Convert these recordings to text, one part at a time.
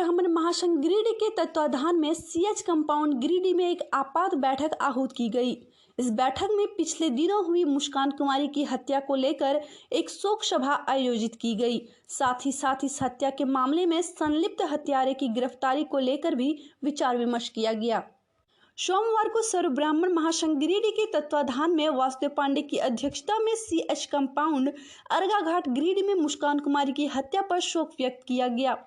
ब्राह्मण महासंघ गिरिडीह के तत्वाधान में सीएच कंपाउंड गिरिडीह में एक आपात बैठक आहूत की गई। इस बैठक में पिछले दिनों हुई मुस्कान कुमारी की हत्या को लेकर एक शोक सभा आयोजित की गई। साथ ही इस हत्या के मामले में संलिप्त हत्यारे की गिरफ्तारी को लेकर भी विचार विमर्श किया गया। सोमवार को सर्व ब्राह्मण महासंघ गिरिडीह के तत्वाधान में वासुदेव पांडे की अध्यक्षता में सीएच कंपाउंड अर्गा घाट गिरिडीह में मुस्कान कुमारी की हत्या पर शोक व्यक्त किया गया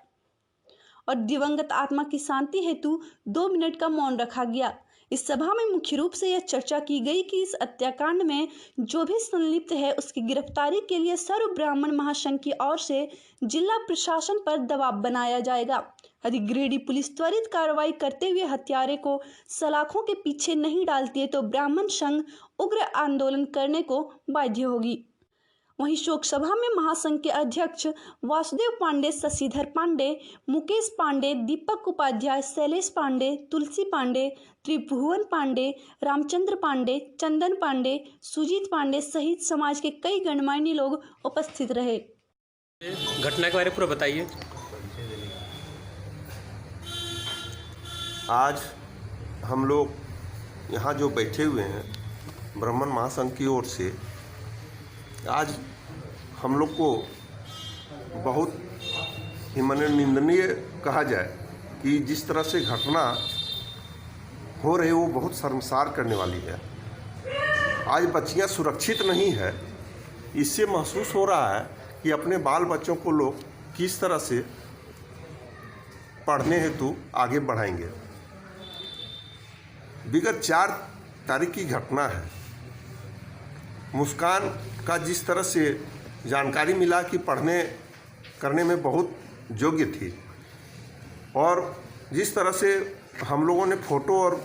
और दिवंगत आत्मा की शांति हेतु 2 मिनट का मौन रखा गया। इस सभा में मुख्य रूप से यह चर्चा की गई कि इस हत्याकांड में जो भी संलिप्त है उसकी गिरफ्तारी के लिए सर्व ब्राह्मण महासंघ की ओर से जिला प्रशासन पर दबाव बनाया जाएगा। यदि गिरिडीह पुलिस त्वरित कार्रवाई करते हुए हत्यारे को सलाखों के पीछे नहीं डालती है तो ब्राह्मण संघ उग्र आंदोलन करने को बाध्य होगी। वहीं शोक सभा में महासंघ के अध्यक्ष वासुदेव पांडे, शशिधर पांडे, मुकेश पांडे, दीपक उपाध्याय, शैलेश पांडे, तुलसी पांडे, त्रिभुवन पांडे, रामचंद्र पांडे, चंदन पांडे, सुजीत पांडे सहित समाज के कई गणमान्य लोग उपस्थित रहे। घटना के बारे में पूरा बताइए। आज हम लोग यहाँ जो बैठे हुए हैं ब्राह्मण महासंघ की ओर से, आज हम लोग को बहुत ही निंदनीय कहा जाए कि जिस तरह से घटना हो रही है वो बहुत शर्मसार करने वाली है। आज बच्चियां सुरक्षित नहीं है। इससे महसूस हो रहा है कि अपने बाल बच्चों को लोग किस तरह से पढ़ने हेतु आगे बढ़ाएंगे। विगत 4 तारीख की घटना है। मुस्कान का जिस तरह से जानकारी मिला कि पढ़ने करने में बहुत योग्य थी और जिस तरह से हम लोगों ने फोटो और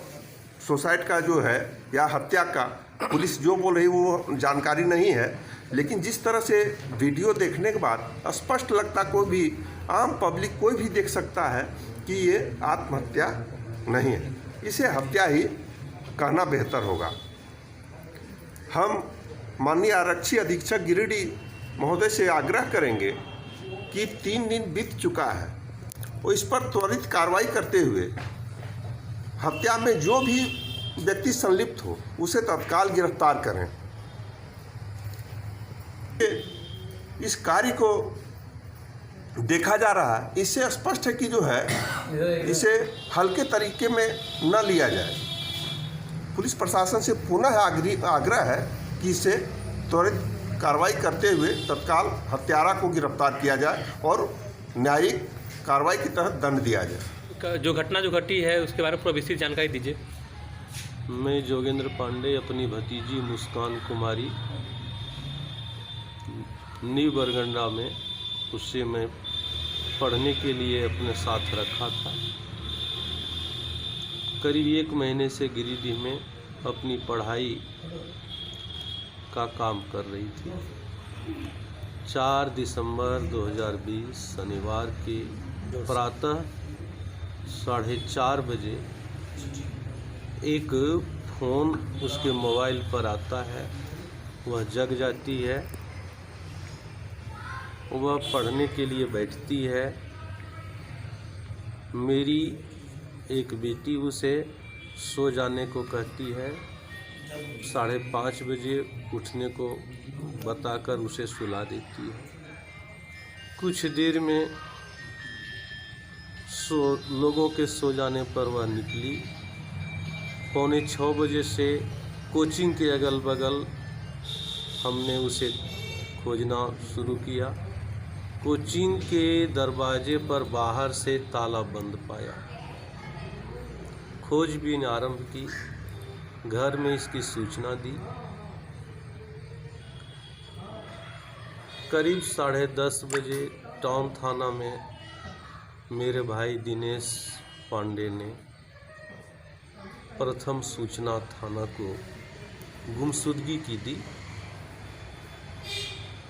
सुसाइड का जो है या हत्या का पुलिस जो बोल रही वो जानकारी नहीं है, लेकिन जिस तरह से वीडियो देखने के बाद स्पष्ट लगता, कोई भी आम पब्लिक कोई भी देख सकता है कि ये आत्महत्या नहीं है, इसे हत्या ही कहना बेहतर होगा। हम माननीय आरक्षी अधीक्षक गिरिडीह महोदय से आग्रह करेंगे कि 3 दिन बीत चुका है और इस पर त्वरित कार्रवाई करते हुए हत्या में जो भी व्यक्ति संलिप्त हो उसे तत्काल गिरफ्तार करें। इस कार्य को देखा जा रहा है, इससे स्पष्ट है कि जो है इसे हल्के तरीके में न लिया जाए। पुलिस प्रशासन से पुनः आग्रह है कि इसे त्वरित कार्रवाई करते हुए तत्काल हत्यारा को गिरफ्तार किया जाए और न्यायिक कार्रवाई के तहत दंड दिया जाए। जो घटना जो घटी है उसके बारे में पूरा विस्तृत जानकारी दीजिए। मैं जोगेंद्र पांडे अपनी भतीजी मुस्कान कुमारी न्यू बरगंडा में, उससे मैं पढ़ने के लिए अपने साथ रखा था। करीब 1 महीने से गिरिडीह में अपनी पढ़ाई का काम कर रही थी। 4 दिसंबर 2020 शनिवार के प्रातः 4:30 बजे एक फ़ोन उसके मोबाइल पर आता है। वह जग जाती है, वह पढ़ने के लिए बैठती है। मेरी एक बेटी उसे सो जाने को कहती है। 5:30 बजे उठने को बताकर उसे सुला देती है। कुछ देर में लोगों के सो जाने पर वह निकली। 5:45 बजे से कोचिंग के अगल बगल हमने उसे खोजना शुरू किया। कोचिंग के दरवाजे पर बाहर से ताला बंद पाया। खोजबीन आरंभ की, घर में इसकी सूचना दी। करीब 10:30 बजे टाउन थाना में मेरे भाई दिनेश पांडे ने प्रथम सूचना थाना को गुमशुदगी की दी।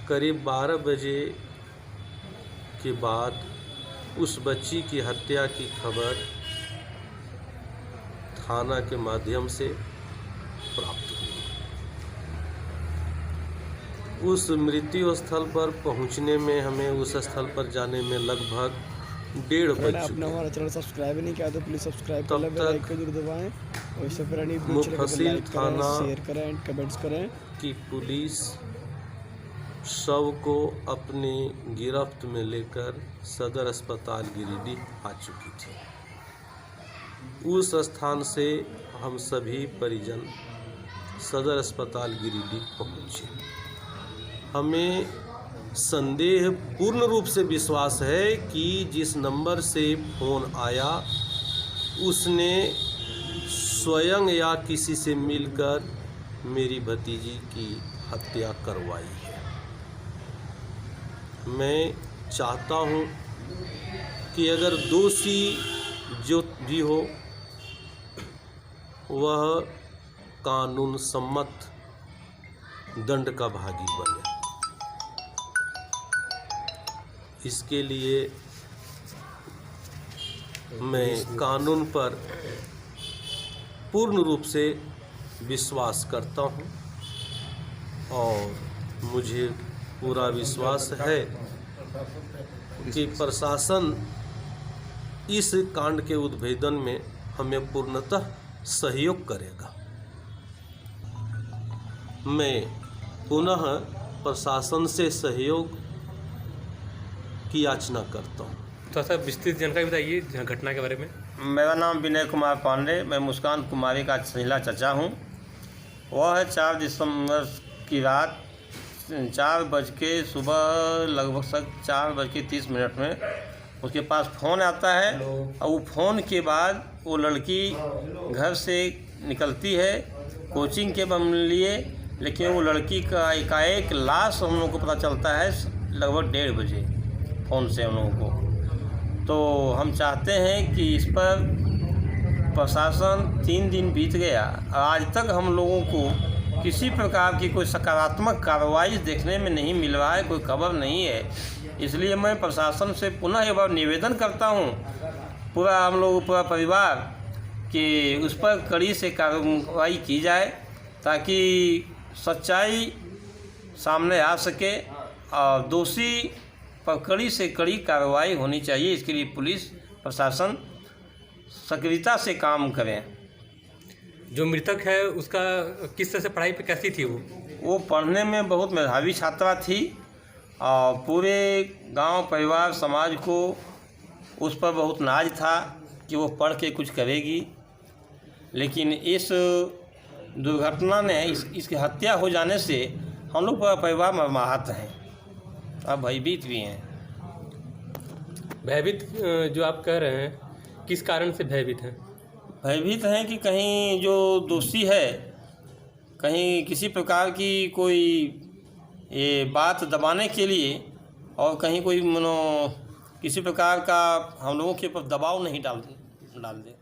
करीब 12 बजे के बाद उस बच्ची की हत्या की खबर थाना के माध्यम से प्राप्त हुई। उस मृत्यु स्थल पर पहुंचने में हमें उस स्थल पर जाने में लगभग 1:30 अगर बज आपने चुके हमारा चैनल सब्सक्राइब नहीं किया तो प्लीज़ सब्सक्राइब कर तब लें, बेल तक आइकन जरूर दबाएं और इससे पुरानी मुफस्सिल लाइक करें, थाना शेयर करें एंड कमेंट्स करें। कि पुलिस शव को अपने गिरफ्त में लेकर सदर अस्पताल गिरिडीह आ चुकी थी। उस स्थान से हम सभी परिजन सदर अस्पताल गिरिडीह पहुँचे। हमें संदेह पूर्ण रूप से विश्वास है कि जिस नंबर से फ़ोन आया उसने स्वयं या किसी से मिलकर मेरी भतीजी की हत्या करवाई है। मैं चाहता हूँ कि अगर दोषी जो भी हो वह कानून सम्मत दंड का भागी बने। इसके लिए मैं कानून पर पूर्ण रूप से विश्वास करता हूँ और मुझे पूरा विश्वास है कि प्रशासन इस कांड के उद्भेदन में हमें पूर्णतः सहयोग करेगा। मैं पुनः प्रशासन से सहयोग की याचना करता हूँ। थोड़ा सा विस्तृत जानकारी बताइए घटना के बारे में। मेरा नाम विनय कुमार पांडे, मैं मुस्कान कुमारी का सहेला चचा हूँ। वह है 4 दिसंबर की रात 4 बज के सुबह लगभग 4:30 में उसके पास फ़ोन आता है और वो फ़ोन के बाद वो लड़की घर से निकलती है कोचिंग के लिए, लेकिन वो लड़की का एकाएक लाश हम लोगों को पता चलता है लगभग 1:30 बजे फ़ोन से हम लोगों को। तो हम चाहते हैं कि इस पर प्रशासन 3 दिन बीत गया, आज तक हम लोगों को किसी प्रकार की कोई सकारात्मक कार्रवाई देखने में नहीं मिल रहा है, कोई खबर नहीं है। इसलिए मैं प्रशासन से पुनः एक बार निवेदन करता हूँ, पूरा परिवार, कि उस पर कड़ी से कार्रवाई की जाए ताकि सच्चाई सामने आ सके और दोषी पर कड़ी से कड़ी कार्रवाई होनी चाहिए। इसके लिए पुलिस प्रशासन सक्रियता से काम करें। जो मृतक है उसका किस तरह से पढ़ाई पे कैसी थी? वो पढ़ने में बहुत मेधावी छात्रा थी और पूरे गांव परिवार समाज को उस पर बहुत नाज था कि वो पढ़ के कुछ करेगी, लेकिन इस दुर्घटना ने इसकी हत्या हो जाने से हम लोग पूरा परिवार मर्माहत हैं और भयभीत भी हैं। भयभीत जो आप कह रहे हैं, किस कारण से भयभीत हैं? भयभीत हैं कि कहीं जो दोषी है, कहीं किसी प्रकार की कोई ये बात दबाने के लिए और कहीं कोई किसी प्रकार का हम लोगों के ऊपर दबाव नहीं डाल दे।